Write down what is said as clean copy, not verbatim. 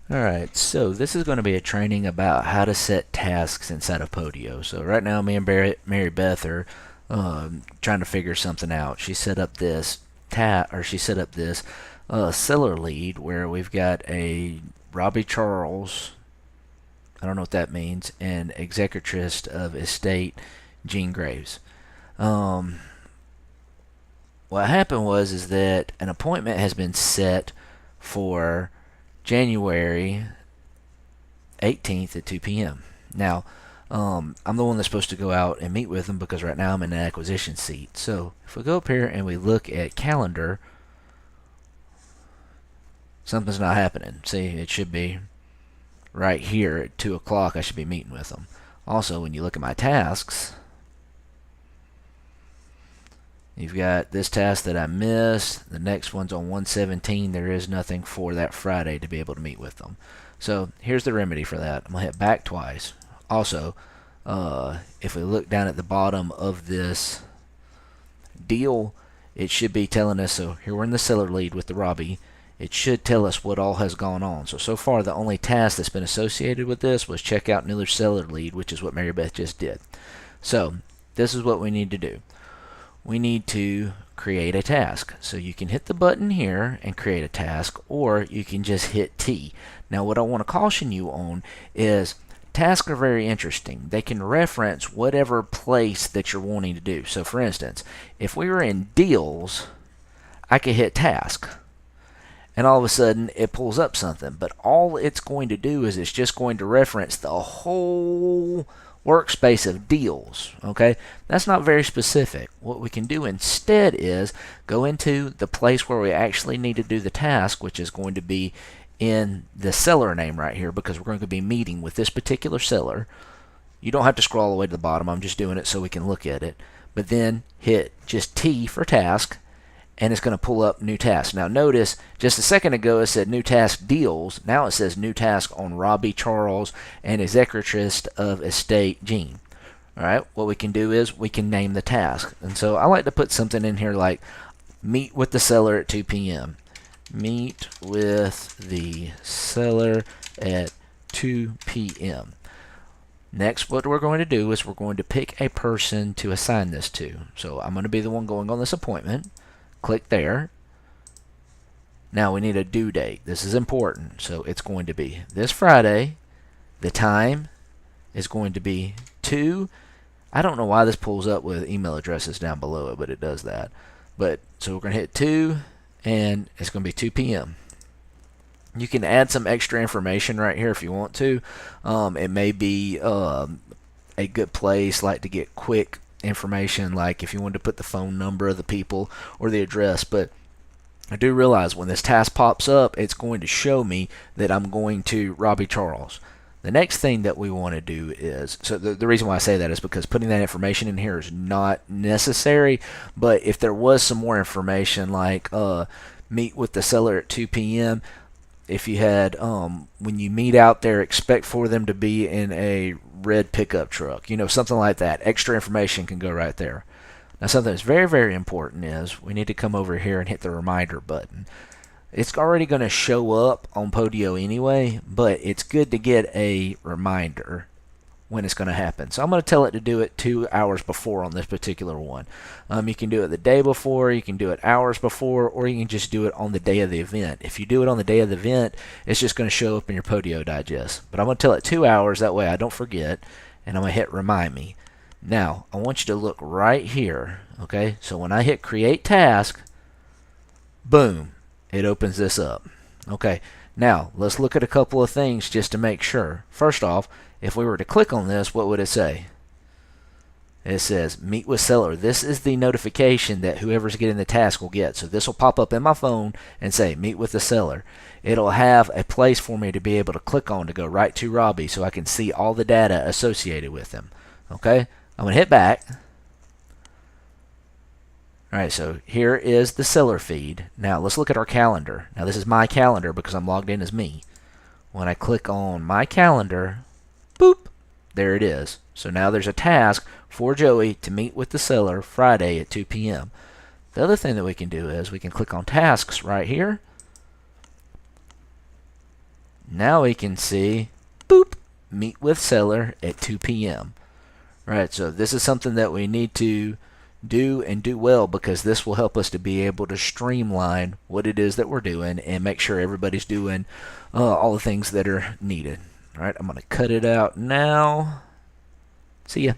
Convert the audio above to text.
Alright, so this is going to be a training about how to set tasks inside of Podio. So right now me and Mary Beth are trying to figure something out. She set up this seller lead where we've got a Robbie Charles, I don't know what that means, and executrix of estate Jean Graves. Um, what happened was is that an appointment has been set for January 18th at 2 p.m. Now, I'm the one that's supposed to go out and meet with them because right now I'm in an acquisition seat. So if we go up here and we look at calendar, something's not happening. See, it should be right here at 2 o'clock. I should be meeting with them. Also, when you look at my tasks, you've got this task that I missed. The next one's on 117. There is nothing for that Friday to be able to meet with them. So here's the remedy for that. I'm going to hit back twice. Also, if we look down at the bottom of this deal, it should be telling us, so here we're in the seller lead with the Robbie. It should tell us what all has gone on. So far the only task that's been associated with this was check out another seller lead, which is what Mary Beth just did. So this is what we need to do. We need to create a task. So you can hit the button here and create a task, or you can just hit T. Now what I want to caution you on is tasks are very interesting. They can reference whatever place that you're wanting to do. So for instance, if we were in deals, I could hit task and all of a sudden it pulls up something, but all it's going to do is it's just going to reference the whole workspace of deals. Okay, that's not very specific. What we can do instead is go into the place where we actually need to do the task, which is going to be in the seller name right here, because we're going to be meeting with this particular seller. You don't have to scroll all the way to the bottom. I'm just doing it so we can look at it. But then hit just T for task, and it's going to pull up new task. Now notice, just a second ago it said new task deals. Now it says new task on Robbie Charles and executrix of estate Jean. Alright, what we can do is we can name the task. And so I like to put something in here like meet with the seller at 2 p.m. Meet with the seller at 2 p.m. Next, what we're going to do is we're going to pick a person to assign this to. So I'm going to be the one going on this appointment. Click there. Now we need a due date. This is important. So it's going to be this Friday. The time is going to be 2. I don't know why this pulls up with email addresses down below it, but it does that. But so we're going to hit 2, and it's going to be 2 p.m. You can add some extra information right here if you want to. It may be a good place like to get quick information, like if you wanted to put the phone number of the people or the address. But I do realize when this task pops up, it's going to show me that I'm going to Robbie Charles. The next thing that we want to do is, so the reason why I say that is because putting that information in here is not necessary, but if there was some more information like meet with the seller at 2 p.m., if you had when you meet out there, expect for them to be in a red pickup truck, something like that. Extra information can go right there. Now something that's very, very important is we need to come over here and hit the reminder button. It's already going to show up on Podio anyway, but it's good to get a reminder when it's going to happen. So I'm going to tell it to do it 2 hours before on this particular one. You can do it the day before, you can do it hours before, or you can just do it on the day of the event. If you do it on the day of the event, it's just going to show up in your Podio digest. But I'm going to tell it 2 hours, that way I don't forget, and I'm going to hit remind me. Now, I want you to look right here, okay? So when I hit create task, boom, it opens this up. Okay, now let's look at a couple of things just to make sure. First off, if we were to click on this, what would it say? It says meet with seller. This is the notification that whoever's getting the task will get. So this will pop up in my phone and say meet with the seller. It'll have a place for me to be able to click on to go right to Robbie so I can see all the data associated with him. Okay, I'm going to hit back. Alright, so here is the seller feed. Now let's look at our calendar. Now this is my calendar because I'm logged in as me. When I click on my calendar, boop, there it is. So now there's a task for Joey to meet with the seller Friday at 2 p.m. The other thing that we can do is we can click on tasks right here. Now we can see, boop, meet with seller at 2 p.m. Right, so this is something that we need to do and do well, because this will help us to be able to streamline what it is that we're doing and make sure everybody's doing all the things that are needed. All right, I'm going to cut it out now. See ya.